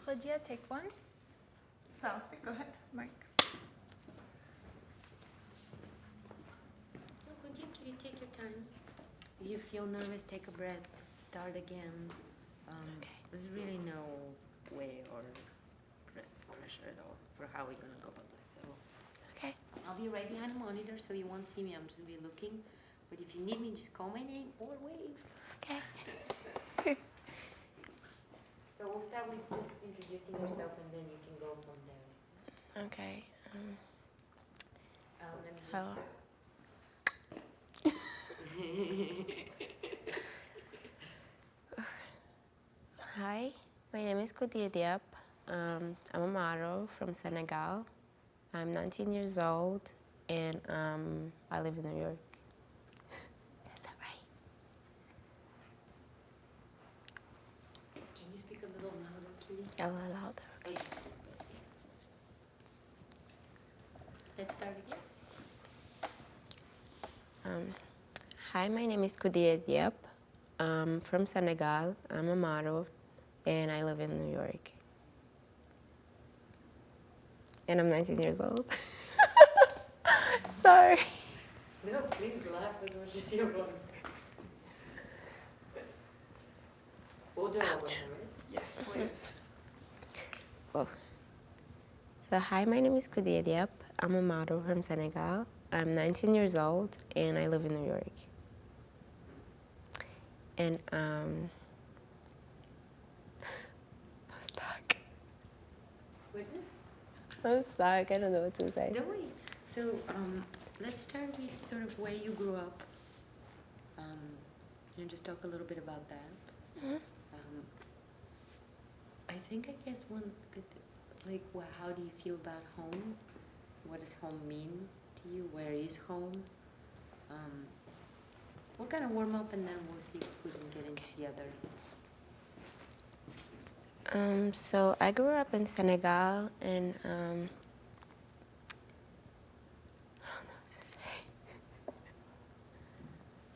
Khoudia, take one. Sounds good. Go ahead. Mark. Khoudia, can you take your time? If you feel nervous, take a breath. Start again. Okay. There's really no way or pressure at all for how we're gonna go about this. So Okay. I'll be right behind the monitor, so you won't see me. I'm just gonna be looking. But if you need me, just call my name or wave. Okay. So we'll start with just introducing yourself, and then you can go from there. Okay. Let me So. Hi, my name is Khoudia Diop. I'm a model from Senegal. I'm 19 years old, and I live in New York. Is that right? Can you speak a little louder, cutie? A little louder. Oh, just a little bit, yeah. Let's start again. Hi, my name is Khoudia Diop. I'm from Senegal. I'm a model, and I live in New York. And I'm 19 years old. Sorry. No, please laugh as we're just here one. Yes, please. Oh. So hi, my name is Khoudia Diop. I'm a model from Senegal. I'm 19 years old, and I live in New York. And I'm stuck. What? I'm stuck. I don't know what to say. Don't worry. So let's start with sort of where you grew up. Just talk a little bit about that. Mm-hmm. I guess one good, like, how do you feel about home? What does home mean to you? Where is home? We'll kind of warm up, and then we'll see if we can get into the other. So I grew up in Senegal, and I don't know what to say.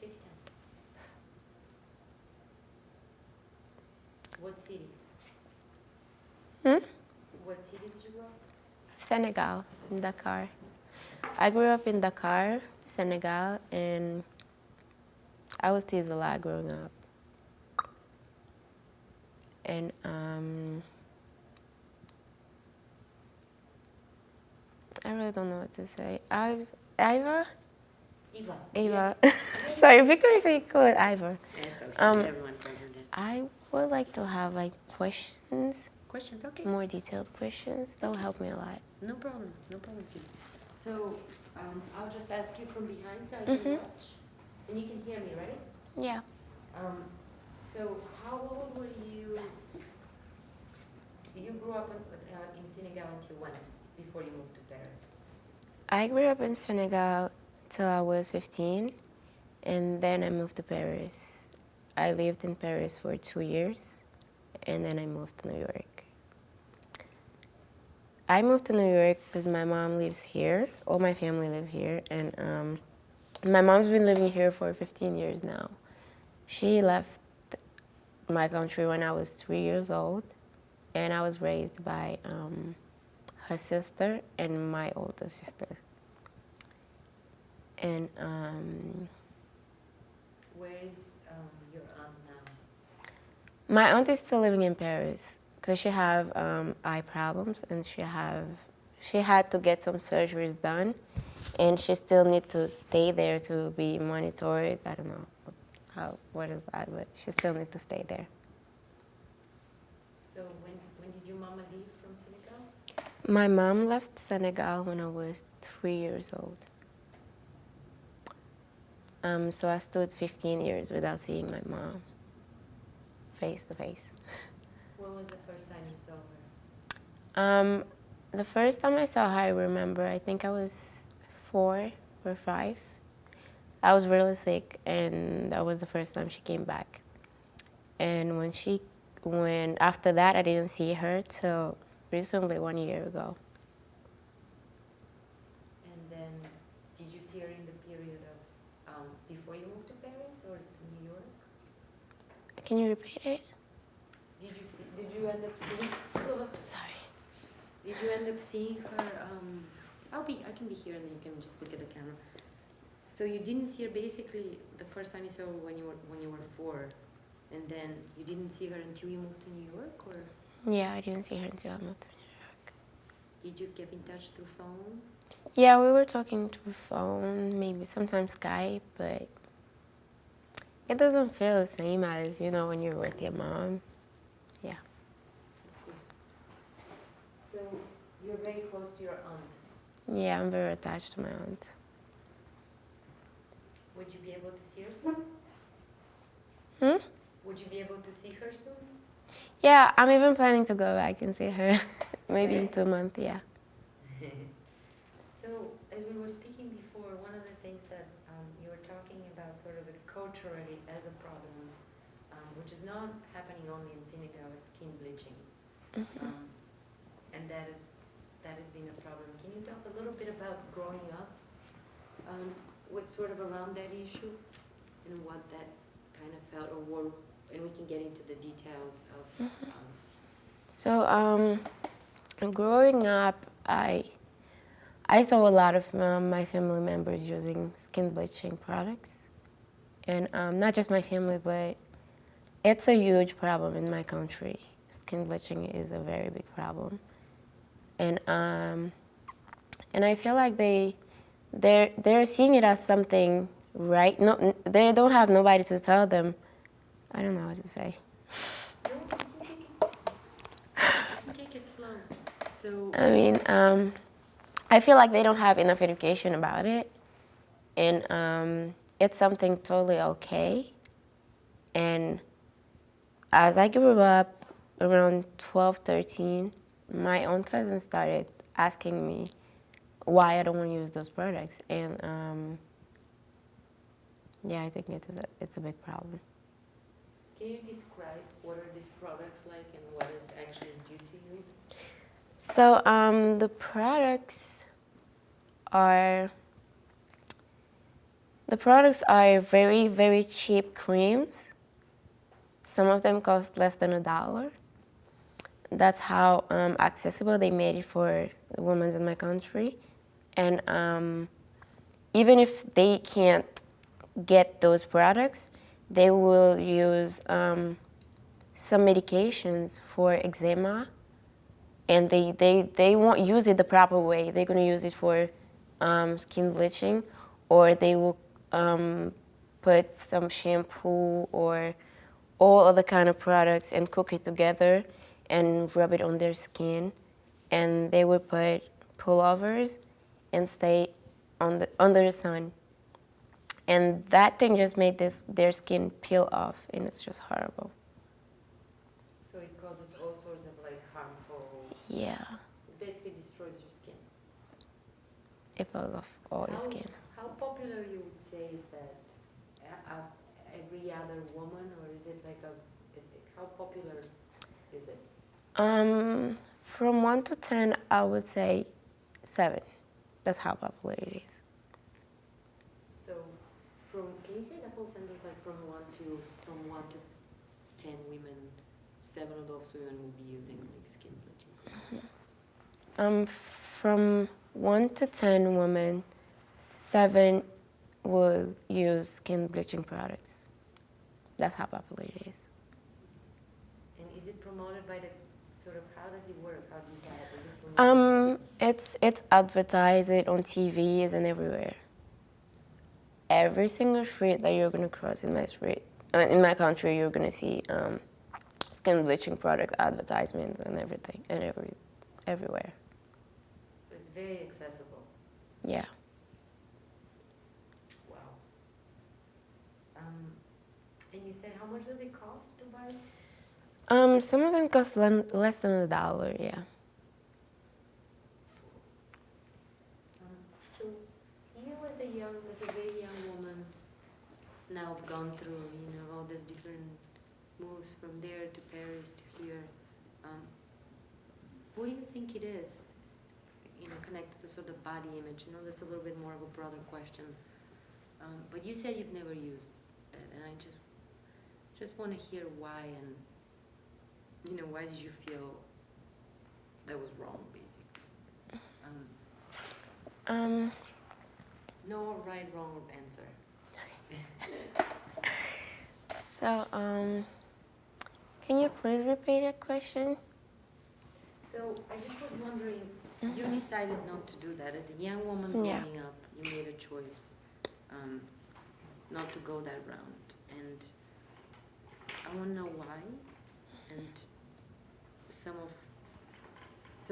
Take your time. What city? What city did you grow up? Senegal, in Dakar. I grew up in Dakar, Senegal, and I was teased a lot growing up. And I really don't know what to say. Eva. Yeah. Sorry, Victoria said you call it Ivor. It's okay. Everyone calls it. I would like to have like questions, Questions? Okay. more detailed questions. That would help me a lot. No problem. No problem, kid. So I'll just ask you from behind so I can watch. And you can hear me, right? Yeah. So how old were you? You grew up in Senegal until when? Before you moved to Paris? I grew up in Senegal till I was 15, and then I moved to Paris. I lived in Paris for 2 years, and then I moved to New York. I moved to New York because my mom lives here. All my family live here, and my mom's been living here for 15 years now. She left my country when I was 3 years old, and I was raised by her sister and my older sister. And Where is your aunt now? my aunt is still living in Paris because she have eye problems, and she had to get some surgeries done, and she still need to stay there to be monitored. I don't know what is that, but she still need to stay there. So when did your mama leave from Senegal? My mom left Senegal when I was 3 years old. So I stood 15 years without seeing my mom face to face. When was the first time you saw her? The first time I saw her, I remember, I think I was 4 or 5. I was really sick, and that was the first time she came back. And when after that, I didn't see her till recently, 1 year ago. And then did you see her in the period of before you moved to Paris or to New York? Can you repeat it? Did you end up seeing? Sorry. Did you end up seeing her? I can be here and then you can just look at the camera. So you didn't see her basically the first time you saw her when you were 4, and then you didn't see her until you moved to New York, or Yeah, I didn't see her until I moved to New York. did you keep in touch through phone? Yeah, we were talking through phone, maybe sometimes Skype, but it doesn't feel the same as, when you're with your mom. Yeah. Of course. So you're very close to your aunt. Yeah, I'm very attached to my aunt. Would you be able to see her soon? Would you be able to see her soon? Yeah, I'm even planning to go back and see her maybe in Right. 2 months, yeah. So, as we were speaking before, one of the things that you were talking about sort of culturally as a problem, which is not happening only in Senegal, is skin bleaching. And that has been a problem. Can you talk a little bit about growing up, what's sort of around that issue and what that kind of felt, and we can get into the details of. So, growing up, I saw a lot of my family members using skin bleaching products. And not just my family, but it's a huge problem in my country. Skin bleaching is a very big problem. And I feel like they're seeing it as something right. No, they don't have nobody to tell them. I don't know what to say. Take it slow. So. I mean, I feel like they don't have enough education about it, and it's something totally okay. And as I grew up around 12, 13, my own cousin started asking me why I don't want to use those products, and yeah, I think it's a big problem. Can you describe what are these products like and what is actually due to you? So the products are very, very cheap creams. Some of them cost less than $1. That's how accessible they made it for the women in my country. And even if they can't get those products, they will use some medications for eczema, and they won't use it the proper way. They're going to use it for skin bleaching, or they will put some shampoo or all other kind of products and cook it together and rub it on their skin. And they will put pullovers and stay under the sun. And that thing just made their skin peel off, and it's just horrible. So it causes all sorts of like harmful. Yeah. It basically destroys your skin. It peels off all your skin. How popular you would say is that? Every other woman, or is it like how popular is it? From 1 to 10, I would say 7. That's how popular it is. So, can you say the whole sentence like from 1 to 10 women, 7 of those women will be using like skin bleaching products? From 1 to 10 women, 7 will use skin bleaching products. That's how popular it is. And is it promoted by the sort of, how does it work? How do you buy it? Is it promoted? It's advertised on TVs and everywhere. Every single street that you're gonna cross in my country, you're gonna see skin bleaching product advertisements and everything, and everywhere. So it's very accessible. Yeah. Wow. And you said how much does it cost to buy? Some of them cost less than $1, yeah. So you as a very young woman, now have gone through, all these different moves from there to Paris to here. What do you think it is? Connected to sort of body image. That's a little bit more of a broader question. But you said you've never used that, and I just want to hear why, and why did you feel that was wrong, basically. No right, wrong answer. So, can you please repeat that question? So I just was wondering, you decided not to do that. As a young woman Yeah. growing up, you made a choice not to go that route. And I want to know why. And some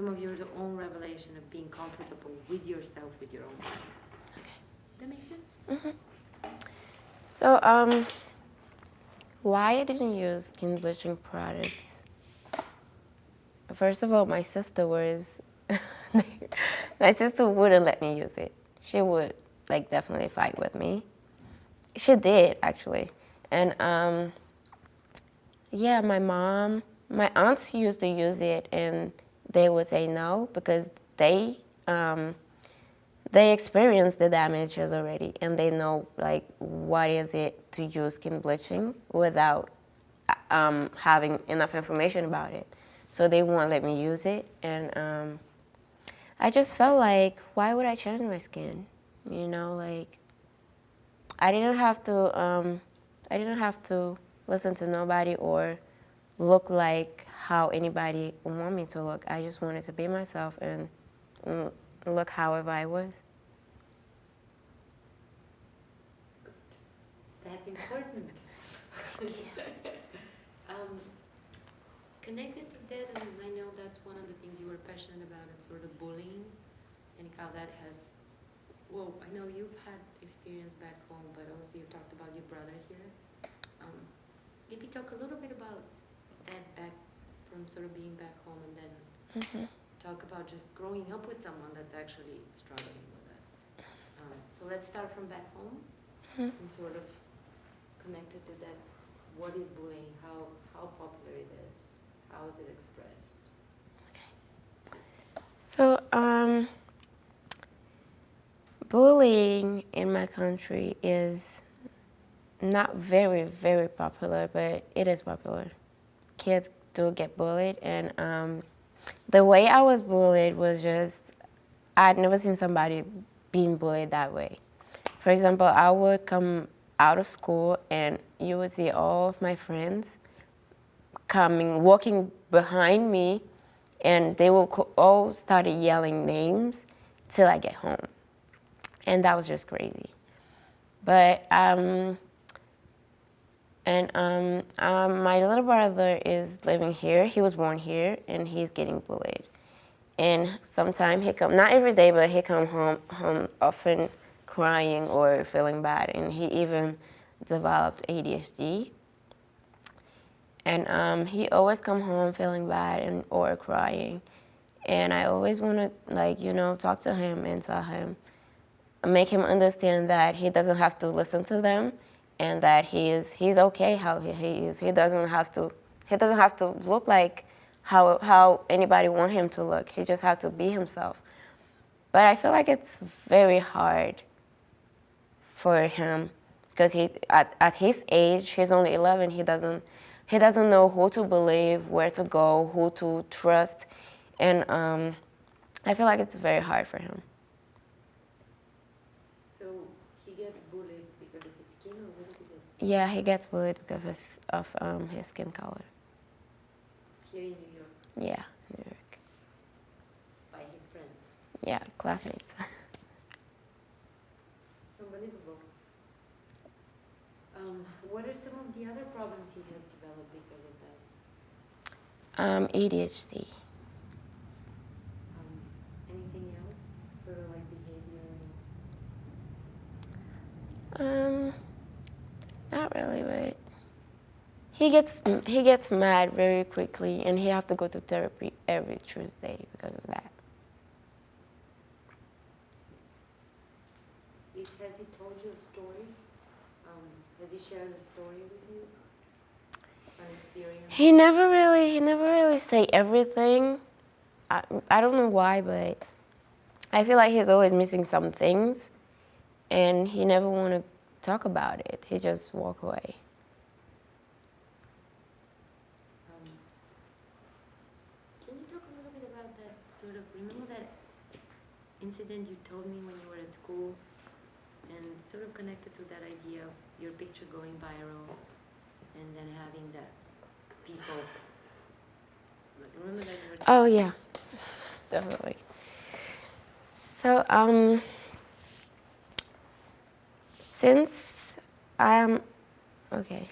of your own revelation of being comfortable with yourself, with your own body. Okay. That makes sense? Mm-hmm. So, why I didn't use skin bleaching products? First of all, my sister my sister wouldn't let me use it. She would definitely fight with me. She did actually, and yeah, my aunts used to use it, and they would say no because they experienced the damages already, and they know what is it to use skin bleaching without having enough information about it. So they won't let me use it, and I just felt like, why would I change my skin? You know, I didn't have to listen to nobody or look like how anybody would want me to look. I just wanted to be myself and look however I was. That's important. Connected to that, and I know that's one of the things you were passionate about, is sort of bullying and how that has, well, I know you've had experience back home, but also you talked about your brother here. Maybe talk a little bit about that back from sort of being back home, and then talk about just growing up with someone that's actually struggling with it. So let's start from back home and sort of connected to that. What is bullying? How popular it is? How is it expressed? So, bullying in my country is not very, very popular, but it is popular. Kids do get bullied, and the way I was bullied was just, I'd never seen somebody being bullied that way. For example, I would come out of school and you would see all of my friends walking behind me, and they will all started yelling names till I get home. And that was just crazy. But, my little brother is living here. He was born here, and he's getting bullied. And sometimes not every day, but he come home often crying or feeling bad. And he even developed ADHD. And he always come home feeling bad or crying. And I always want to, talk to him and tell him, make him understand that he doesn't have to listen to them, and that he's okay how he is. He doesn't have to look like how anybody want him to look. He just has to be himself. But I feel like it's very hard for him because at his age, he's only 11. He doesn't know who to believe, where to go, who to trust, and I feel like it's very hard for him. So he gets bullied because of his skin, or what does he get? Yeah, he gets bullied because of his skin color. Here in New York, Yeah, New York. by his friends. Yeah, classmates. Unbelievable. What are some of the other problems he has developed because of that? ADHD. Anything else? Sort of like behavior? Not really, but he gets mad very quickly, and he have to go to therapy every Tuesday because of that. Has he told you a story? Has he shared a story with you? An experience? He never really say everything. I don't know why, but I feel like he's always missing some things, and he never want to talk about it. He just walk away. Can you talk a little bit about that sort of remember that incident you told me when you were at school, and sort of connected to that idea of your picture going viral, and then having that people. Like, remember that you were. Oh yeah, definitely. So since I'm okay.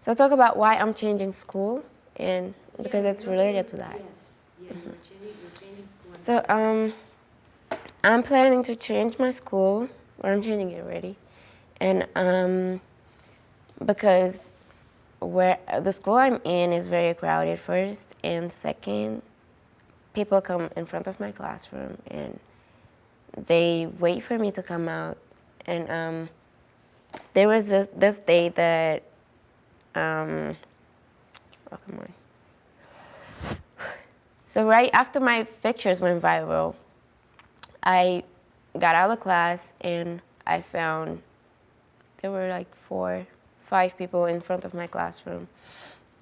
So talk about why I'm changing school, and because it's related to that. Yes. Yeah, you're changing school. So I'm planning to change my school, or I'm changing it already, and because where the school I'm in is very crowded first, and second, people come in front of my classroom and they wait for me to come out, and there was this day that oh come on. So right after my pictures went viral, I got out of class and I found there were like 5 people in front of my classroom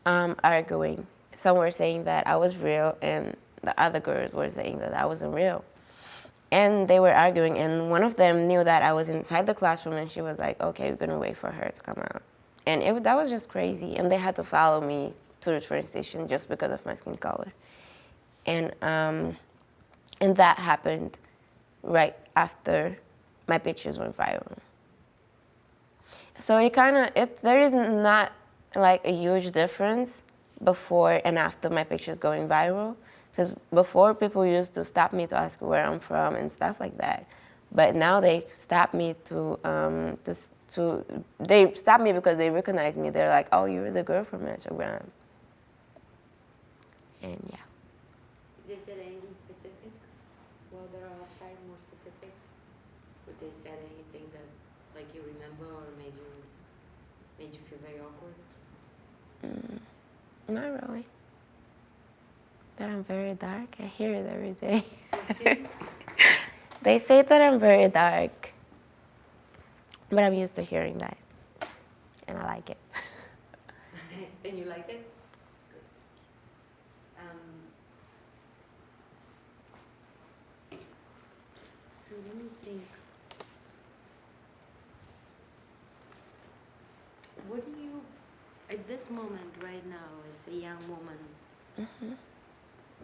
arguing. Some were saying that I was real, and the other girls were saying that I wasn't real. And they were arguing, and one of them knew that I was inside the classroom, and she was like, okay, we're gonna wait for her to come out. And that was just crazy, and they had to follow me to the train station just because of my skin color. And that happened right after my pictures went viral. So there is not like a huge difference before and after my pictures going viral. Because before, people used to stop me to ask where I'm from and stuff like that. But now they stop me they stop me because they recognize me. They're like, oh, you're the girl from Instagram. And yeah. Did they say anything specific? While they're outside, more specific? Would they say anything that, like, you remember or made you feel very awkward? Not really. That I'm very dark. I hear it every day. They say that I'm very dark, but I'm used to hearing that, and I like it. And you like it? So let me think. What do you, at this moment right now, as a young woman,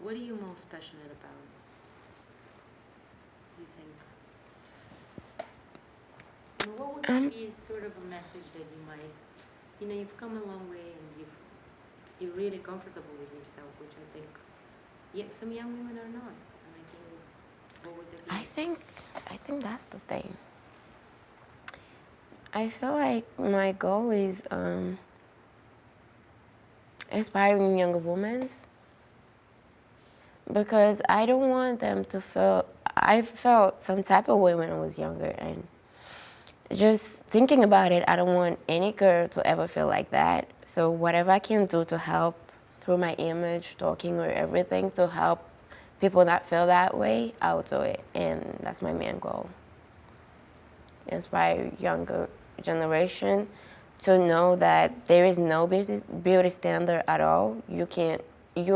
what are you most passionate about? Do you think? What would be sort of a message that you might, you've come a long way and you're really comfortable with yourself, which I think some young women are not. And I think, what would that be? I think that's the thing. I feel like my goal is inspiring younger women, because I don't want them to feel. I felt some type of way when I was younger, and just thinking about it, I don't want any girl to ever feel like that. So whatever I can do to help through my image, talking, or everything to help people not feel that way, I'll do it. And that's my main goal. Inspire younger generation to know that there is no beauty standard at all. You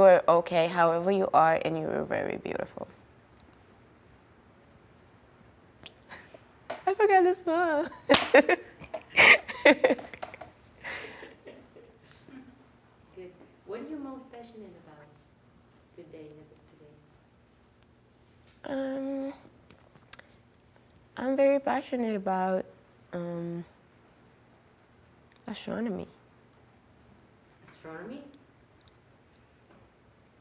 are okay however you are, and you are very beautiful. I forgot to smile. Good. What are you most passionate about today, as of today? I'm very passionate about astronomy. Astronomy?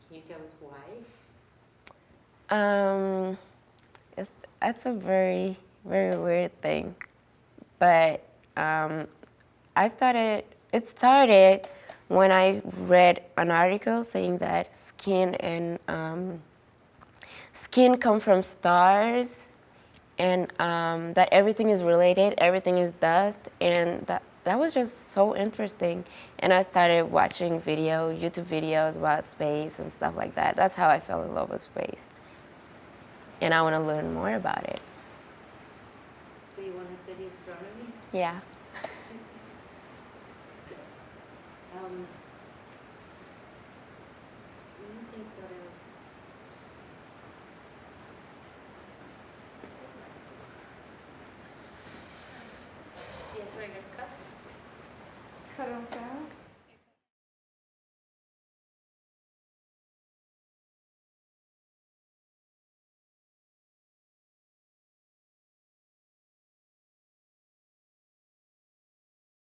Can you tell us why? That's a very, very weird thing. But it started when I read an article saying that skin come from stars, and that everything is related, everything is dust, and that was just so interesting. And I started watching YouTube videos about space and stuff like that. That's how I fell in love with space. And I want to learn more about it. So you want to study astronomy? Yeah. Let me think what else. I guess cut. Cut on sound.